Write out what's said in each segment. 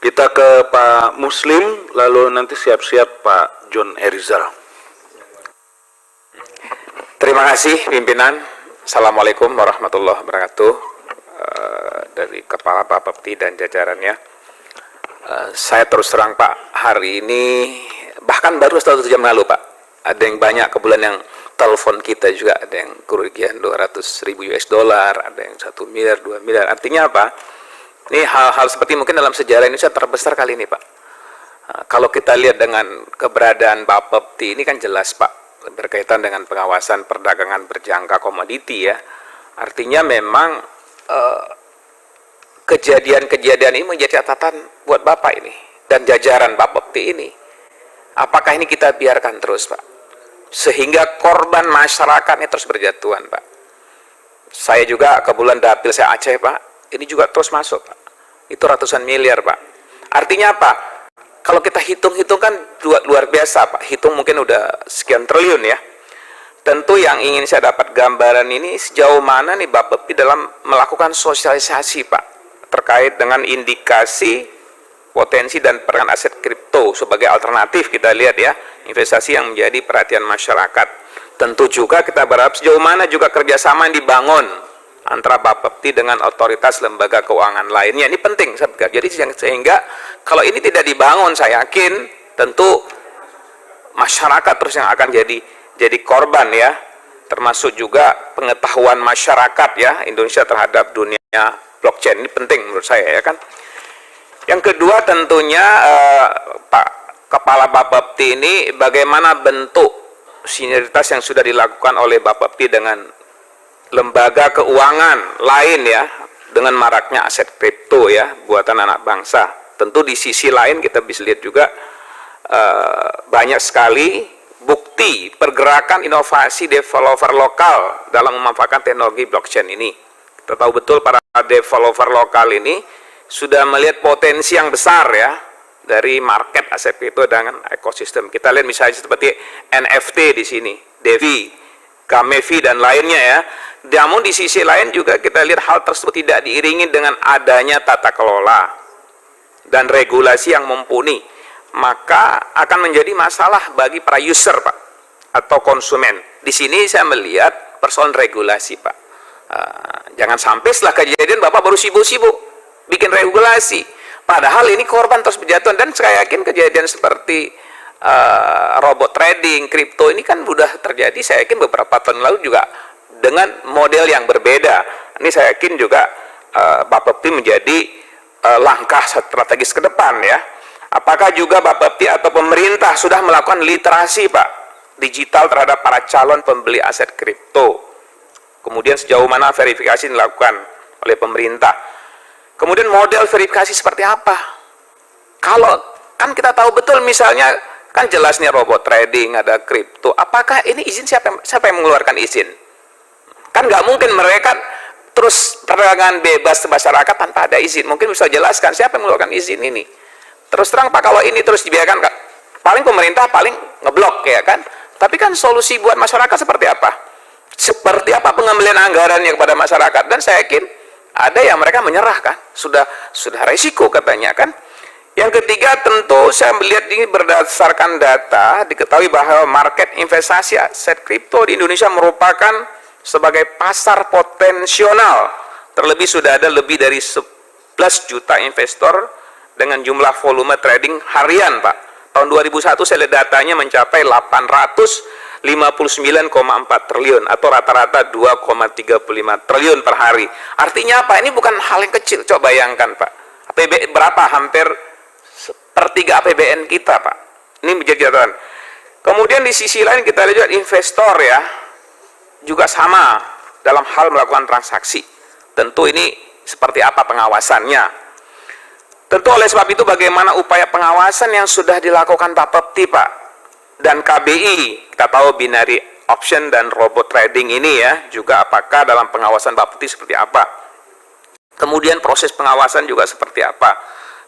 Kita ke Pak Muslim, lalu nanti siap-siap Pak John Erizal. Terima kasih pimpinan. Assalamualaikum warahmatullahi wabarakatuh. Dari Kepala Bapepti dan jajarannya. Saya terus terang Pak, hari ini bahkan baru 1 jam lalu Pak, ada yang banyak kebetulan yang telepon kita juga, ada yang kerugian 200.000 US dollar, ada yang 1 miliar, 2 miliar. Artinya apa? Ini hal-hal seperti mungkin dalam sejarah Indonesia terbesar kali ini Pak. Kalau kita lihat dengan keberadaan Bapepti ini kan jelas Pak, berkaitan dengan pengawasan perdagangan berjangka komoditi ya. Artinya memang kejadian-kejadian ini menjadi catatan buat Bapak ini dan jajaran Bapepti ini. Apakah ini kita biarkan terus Pak? Sehingga korban masyarakat ini terus berjatuhan Pak. Saya juga kebetulan dapil saya Aceh Pak, ini juga terus masuk Pak. Itu ratusan miliar Pak. Artinya apa? Kalau kita hitung-hitung kan luar biasa Pak. Hitung mungkin udah sekian triliun ya. Tentu yang ingin saya dapat gambaran ini sejauh mana nih Bapepti dalam melakukan sosialisasi Pak, terkait dengan indikasi potensi dan peran aset kripto sebagai alternatif. Kita lihat ya, investasi yang menjadi perhatian masyarakat. Tentu juga kita berharap sejauh mana juga kerjasama yang dibangun antara Bapepti dengan otoritas lembaga keuangan lainnya. Ini penting. Jadi sehingga kalau ini tidak dibangun, saya yakin tentu masyarakat terus yang akan jadi korban ya, termasuk juga pengetahuan masyarakat ya Indonesia terhadap dunia blockchain. Ini penting menurut saya ya kan. Yang kedua tentunya Pak Kepala Bapepti ini bagaimana bentuk sinergitas yang sudah dilakukan oleh Bapepti dengan lembaga keuangan lain ya, dengan maraknya aset kripto ya, buatan anak bangsa. Tentu di sisi lain kita bisa lihat juga banyak sekali bukti pergerakan inovasi developer lokal dalam memanfaatkan teknologi blockchain ini. Kita tahu betul para developer lokal ini sudah melihat potensi yang besar ya dari market aset kripto dengan ekosistem. Kita lihat misalnya seperti NFT di sini, Devi, Gamevi dan lainnya ya. Namun di sisi lain juga kita lihat hal tersebut tidak diiringi dengan adanya tata kelola dan regulasi yang mumpuni, maka akan menjadi masalah bagi para user Pak atau konsumen. Di sini saya melihat persoalan regulasi Pak. Jangan sampai setelah kejadian Bapak baru sibuk-sibuk bikin regulasi, padahal ini korban terus berjatuhan. Dan saya yakin kejadian seperti robot trading, kripto ini kan sudah terjadi, saya yakin beberapa tahun lalu juga dengan model yang berbeda. Ini saya yakin juga Bapepti menjadi langkah strategis ke depan ya. Apakah juga Bapepti atau pemerintah sudah melakukan literasi Pak digital terhadap para calon pembeli aset kripto? Kemudian sejauh mana verifikasi dilakukan oleh pemerintah? Kemudian model verifikasi seperti apa? Kalau kan kita tahu betul misalnya kan jelasnya robot trading, ada kripto. Apakah ini izin siapa yang mengeluarkan izin? Kan nggak mungkin mereka terus perdagangan bebas ke masyarakat tanpa ada izin. Mungkin bisa jelaskan siapa yang mengeluarkan izin ini. Terus terang Pak, kalau ini terus dibiarkan, paling pemerintah paling ngeblok ya kan. Tapi kan solusi buat masyarakat seperti apa? Seperti apa pengembalian anggarannya kepada masyarakat? Dan saya yakin ada yang mereka menyerah kan. Sudah resiko katanya kan. Yang ketiga tentu saya melihat ini berdasarkan data, diketahui bahwa market investasi aset kripto di Indonesia merupakan sebagai pasar potensial. Terlebih sudah ada lebih dari 11 juta investor dengan jumlah volume trading harian Pak. Tahun 2001 saya lihat datanya mencapai 859,4 triliun atau rata-rata 2,35 triliun per hari. Artinya apa? Ini bukan hal yang kecil. Coba bayangkan Pak. APBN berapa? Hampir sepertiga APBN kita Pak. Ini menjadi catatan. Kemudian di sisi lain kita lihat investor ya, juga sama dalam hal melakukan transaksi. Tentu ini seperti apa pengawasannya. Tentu oleh sebab itu bagaimana upaya pengawasan yang sudah dilakukan Bapepti Pak dan KBI. Kita tahu binary option dan robot trading ini ya, juga apakah dalam pengawasan Bapepti seperti apa. Kemudian proses pengawasan juga seperti apa.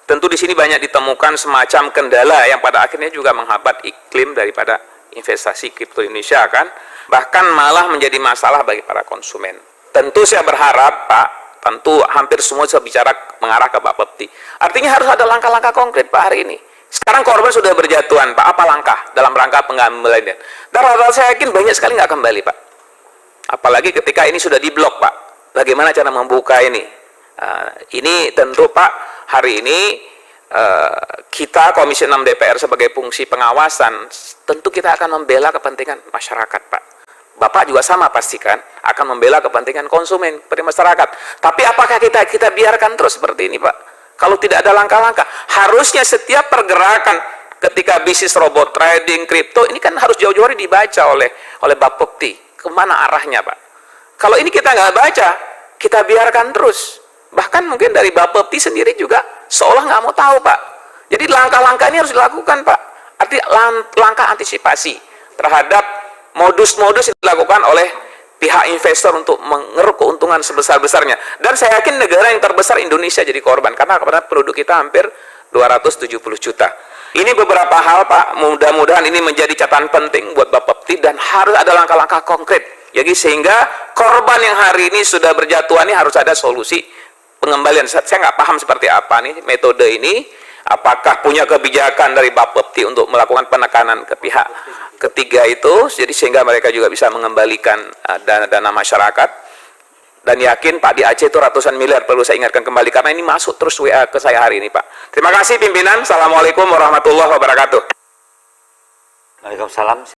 Tentu di sini banyak ditemukan semacam kendala yang pada akhirnya juga menghambat iklim daripada investasi kripto Indonesia kan. Bahkan malah menjadi masalah bagi para konsumen. Tentu saya berharap Pak, tentu hampir semua saya bicara mengarah ke Pak Pepti. Artinya harus ada langkah-langkah konkret Pak hari ini. Sekarang korban sudah berjatuhan Pak, apa langkah dalam rangka pengembalian? Dan rata-rata saya yakin banyak sekali nggak kembali Pak. Apalagi ketika ini sudah diblok Pak. Bagaimana cara membuka ini? Ini tentu Pak, hari ini kita Komisi 6 DPR sebagai fungsi pengawasan, tentu kita akan membela kepentingan masyarakat Pak. Bapak juga sama pastikan akan membela kepentingan konsumen, masyarakat. Tapi apakah kita biarkan terus seperti ini Pak? Kalau tidak ada langkah-langkah, harusnya setiap pergerakan ketika bisnis robot trading, kripto, ini kan harus jauh-jauh hari dibaca oleh Bapepti. Kemana arahnya Pak? Kalau ini kita nggak baca, kita biarkan terus. Bahkan mungkin dari Bapepti sendiri juga seolah nggak mau tahu Pak. Jadi langkah-langkah ini harus dilakukan Pak. Artinya langkah antisipasi terhadap modus-modus yang dilakukan oleh pihak investor untuk mengeruk keuntungan sebesar-besarnya. Dan saya yakin negara yang terbesar Indonesia jadi korban, karena penduduk kita hampir 270 juta. Ini beberapa hal Pak, mudah-mudahan ini menjadi catatan penting buat Bapepti dan harus ada langkah-langkah konkret. Jadi sehingga korban yang hari ini sudah berjatuhan ini harus ada solusi pengembalian. Saya nggak paham seperti apa nih metode ini, apakah punya kebijakan dari Bapepti untuk melakukan penekanan ke pihak ketiga itu, jadi sehingga mereka juga bisa mengembalikan dana masyarakat. Dan yakin Pak, di Aceh itu ratusan miliar, perlu saya ingatkan kembali karena ini masuk terus WA ke saya hari ini Pak. Terima kasih pimpinan. Assalamualaikum warahmatullahi wabarakatuh. Waalaikumsalam.